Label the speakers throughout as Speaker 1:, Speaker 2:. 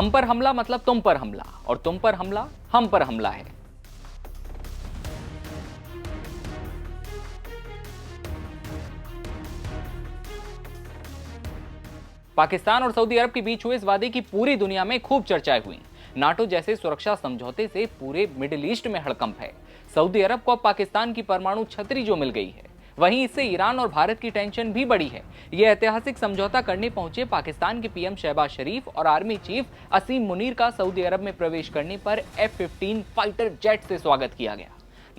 Speaker 1: हम पर हमला मतलब तुम पर हमला, और तुम पर हमला हम पर हमला है। पाकिस्तान और सऊदी अरब के बीच हुए इस वादे की पूरी दुनिया में खूब चर्चाएं हुई। नाटो जैसे सुरक्षा समझौते से पूरे मिडिल ईस्ट में हड़कंप है। सऊदी अरब को अब पाकिस्तान की परमाणु छतरी जो मिल गई है, वहीं इससे ईरान और भारत की टेंशन भी बढ़ी है। यह ऐतिहासिक समझौता करने पहुंचे पाकिस्तान के पीएम शहबाज शरीफ और आर्मी चीफ असीम मुनीर का सऊदी अरब में प्रवेश करने पर F-15 फाइटर जेट से स्वागत किया गया।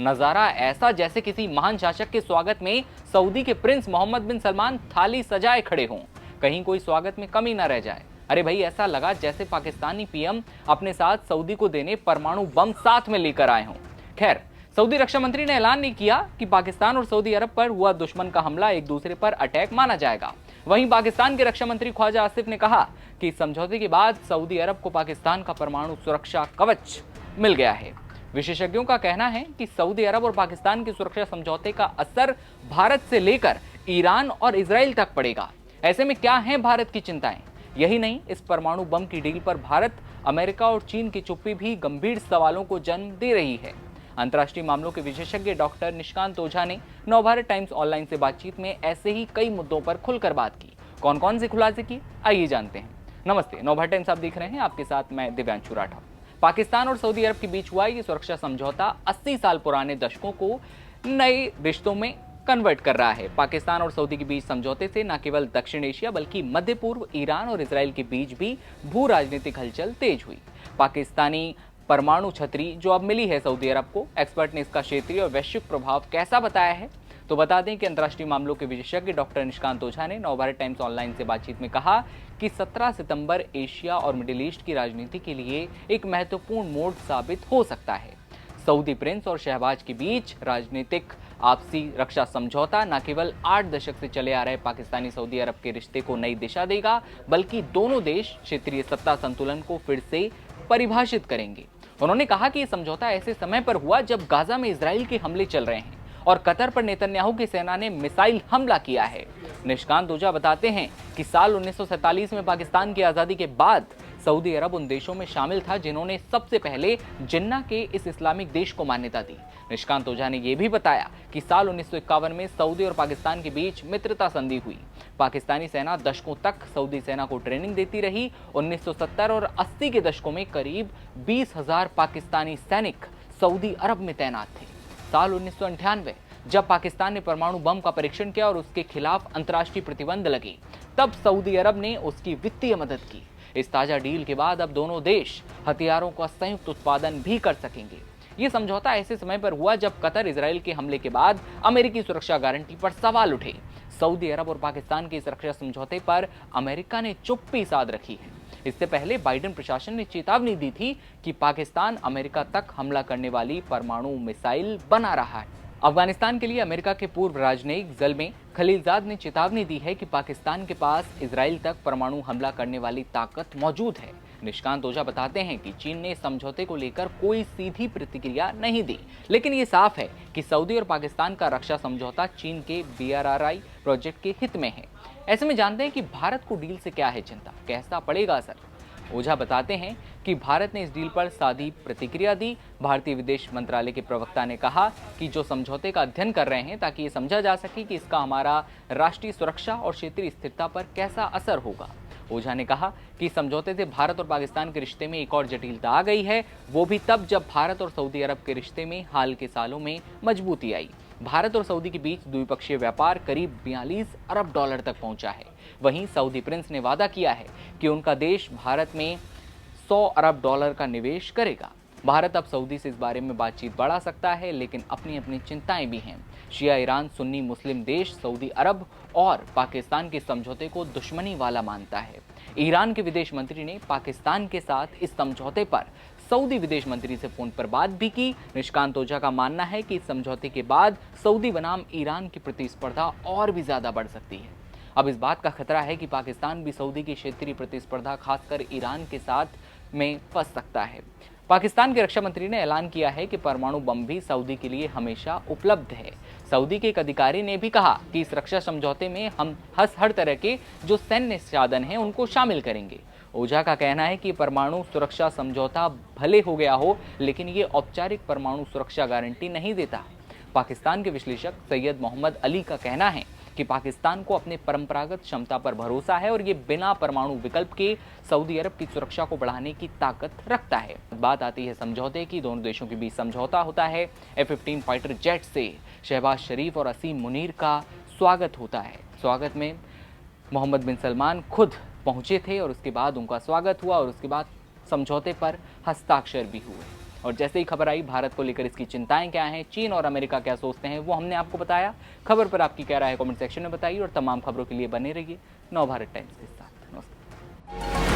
Speaker 1: नजारा ऐसा जैसे किसी महान शासक के स्वागत में सऊदी के प्रिंस मोहम्मद बिन सलमान थाली सजाए खड़े हों, कहीं कोई स्वागत में कमी ना रह जाए। अरे भाई, ऐसा लगा जैसे पाकिस्तानी पीएम अपने साथ सऊदी को देने परमाणु बम साथ में लेकर आए हों। खैर, सऊदी रक्षा मंत्री ने ऐलान नहीं किया कि पाकिस्तान और सऊदी अरब पर हुआ दुश्मन का हमला एक दूसरे पर अटैक माना जाएगा। वहीं पाकिस्तान के रक्षा मंत्री ख्वाजा आसिफ ने कहा कि इस समझौते के बाद सऊदी अरब को पाकिस्तान का परमाणु सुरक्षा कवच मिल गया है। विशेषज्ञों का कहना है कि सऊदी अरब और पाकिस्तान के सुरक्षा समझौते का असर भारत से लेकर ईरान और इजराइल तक पड़ेगा। ऐसे में क्या है भारत की चिंताएं? यही नहीं, इस परमाणु बम की डील पर भारत, अमेरिका और चीन की चुप्पी भी गंभीर सवालों को जन्म दे रही है। अंतर्राष्ट्रीय मामलों के विशेषज्ञ डॉक्टर निशिकांत ओझा ने नवभारत टाइम्स ऑनलाइन से बातचीत में ऐसे ही कई मुद्दों पर खुलकर बात की। कौन कौन से खुलासे किए, आइए जानते हैं। नमस्ते, नवभारत टाइम्स आप देख रहे हैं, आपके साथ मैं दिव्यांशु राठौर। पाकिस्तान और सऊदी अरब के बीच हुआ ये सुरक्षा समझौता 80 साल पुराने दशकों को नए रिश्तों में कन्वर्ट कर रहा है। पाकिस्तान और सऊदी के बीच समझौते से न केवल दक्षिण एशिया बल्कि मध्य पूर्व, ईरान और इजराइल के बीच भी भू राजनीतिक हलचल तेज हुई। पाकिस्तानी परमाणु छतरी जो अब मिली है सऊदी अरब को, एक्सपर्ट ने इसका क्षेत्रीय और वैश्विक प्रभाव कैसा बताया है। तो बता दें कि अंतर्राष्ट्रीय मामलों के विशेषज्ञ डॉक्टर निशिकांत ओझा ने नवभारत टाइम्स ऑनलाइन से बातचीत में कहा कि 17 सितंबर एशिया और मिडिल ईस्ट की राजनीति के लिए एक महत्वपूर्ण मोड़ साबित हो सकता है। सऊदी प्रिंस और शहबाज के बीच राजनीतिक आपसी रक्षा समझौता न केवल 8 दशक से चले आ रहे पाकिस्तानी सऊदी अरब के रिश्ते को नई दिशा देगा, बल्कि दोनों देश क्षेत्रीय सत्ता संतुलन को फिर से परिभाषित करेंगे। उन्होंने कहा कि यह समझौता ऐसे समय पर हुआ जब गाजा में इजराइल के हमले चल रहे हैं और कतर पर नेतन्याहू की सेना ने मिसाइल हमला किया है। निशिकांत ओझा बताते हैं कि साल 1947 में पाकिस्तान की आज़ादी के बाद सऊदी अरब उन देशों में शामिल था जिन्होंने सबसे पहले जिन्ना के इस इस्लामिक देश को मान्यता दी। निशिकांत ओझा ने यह भी बताया कि साल 1951 में सऊदी और पाकिस्तान के बीच मित्रता संधि हुई। पाकिस्तानी सेना दशकों तक सऊदी सेना को ट्रेनिंग देती रही। 1970 और 80 के दशकों में करीब 20,000 पाकिस्तानी सैनिक सऊदी अरब में तैनात थे। साल 1998 जब पाकिस्तान ने परमाणु बम का परीक्षण किया और उसके खिलाफ अंतर्राष्ट्रीय प्रतिबंध लगे, तब सऊदी अरब ने उसकी वित्तीय मदद की। इस ताजा डील के बाद अब दोनों देश हथियारों का संयुक्त उत्पादन भी कर सकेंगे। ये समझौता ऐसे समय पर हुआ जब कतर इजराइल के हमले के बाद अमेरिकी सुरक्षा गारंटी पर सवाल उठे। सऊदी अरब और पाकिस्तान के सुरक्षा समझौते पर अमेरिका ने चुप्पी साध रखी है। इससे पहले बाइडेन प्रशासन ने चेतावनी दी थी कि पाकिस्तान अमेरिका तक हमला करने वाली परमाणु मिसाइल बना रहा है। अफगानिस्तान के लिए अमेरिका के पूर्व राजनयिक ज़ल्मे खलीलजाद ने चेतावनी दी है कि पाकिस्तान के पास इजराइल तक परमाणु हमला करने वाली ताकत मौजूद है। निशिकांत ओझा बताते हैं कि चीन ने समझौते को लेकर कोई सीधी प्रतिक्रिया नहीं दी, लेकिन ये साफ है कि सऊदी और पाकिस्तान का रक्षा समझौता चीन के BRI प्रोजेक्ट के हित में है। ऐसे में जानते हैं कि भारत को डील से क्या है चिंता, कैसा पड़ेगा असर। ओझा बताते हैं कि भारत ने इस डील पर सादी प्रतिक्रिया दी। भारतीय विदेश मंत्रालय के प्रवक्ता ने कहा कि जो समझौते का अध्ययन कर रहे हैं ताकि ये समझा जा सके कि इसका हमारा राष्ट्रीय सुरक्षा और क्षेत्रीय स्थिरता पर कैसा असर होगा। ओझा ने कहा कि समझौते से भारत और पाकिस्तान के रिश्ते में एक और जटिलता आ गई है, वो भी तब जब भारत और सऊदी अरब के रिश्ते में हाल के सालों में मजबूती आई। भारत और सऊदी के बीच द्विपक्षीय व्यापार करीब 42 अरब डॉलर तक पहुंचा है। वहीं सऊदी प्रिंस ने वादा किया है कि उनका देश भारत में 100 अरब डॉलर का निवेश करेगा। भारत अब सऊदी से इस बारे में बातचीत बढ़ा सकता है, लेकिन अपनी अपनी चिंताएं भी हैं। शिया ईरान सुन्नी मुस्लिम देश सऊदी अरब और पाकिस्तान के समझौते को दुश्मनी वाला मानता है। ईरान के विदेश मंत्री ने पाकिस्तान के साथ इस समझौते पर सऊदी विदेश मंत्री से फोन पर बात भी की। निशिकांत ओझा का मानना है कि इस समझौते के बाद सऊदी बनाम ईरान की प्रतिस्पर्धा और भी ज्यादा बढ़ सकती है। अब इस बात का खतरा है कि पाकिस्तान भी सऊदी की क्षेत्रीय प्रतिस्पर्धा खासकर ईरान के साथ में फंस सकता है। पाकिस्तान के रक्षा मंत्री ने ऐलान किया है कि परमाणु बम भी सऊदी के लिए हमेशा उपलब्ध है। सऊदी के एक अधिकारी ने भी कहा कि इस रक्षा समझौते में हम हर तरह के जो सैन्य साधन हैं उनको शामिल करेंगे। ओझा का कहना है कि परमाणु सुरक्षा समझौता भले हो गया हो, लेकिन ये औपचारिक परमाणु सुरक्षा गारंटी नहीं देता। पाकिस्तान के विश्लेषक सैयद मोहम्मद अली का कहना है कि पाकिस्तान को अपने परंपरागत क्षमता पर भरोसा है और ये बिना परमाणु विकल्प के सऊदी अरब की सुरक्षा को बढ़ाने की ताकत रखता है। बात आती है समझौते की। दोनों देशों के बीच समझौता होता है। F-15 फाइटर जेट से शहबाज शरीफ और असीम मुनीर का स्वागत होता है। स्वागत में मोहम्मद बिन सलमान खुद पहुंचे थे और उसके बाद उनका स्वागत हुआ और उसके बाद समझौते पर हस्ताक्षर भी हुए। और जैसे ही खबर आई भारत को लेकर इसकी चिंताएं क्या हैं, चीन और अमेरिका क्या सोचते हैं, वो हमने आपको बताया। खबर पर आपकी क्या राय है कमेंट सेक्शन में बताइए और तमाम खबरों के लिए बने रहिए नवभारत टाइम्स के साथ। नमस्कार।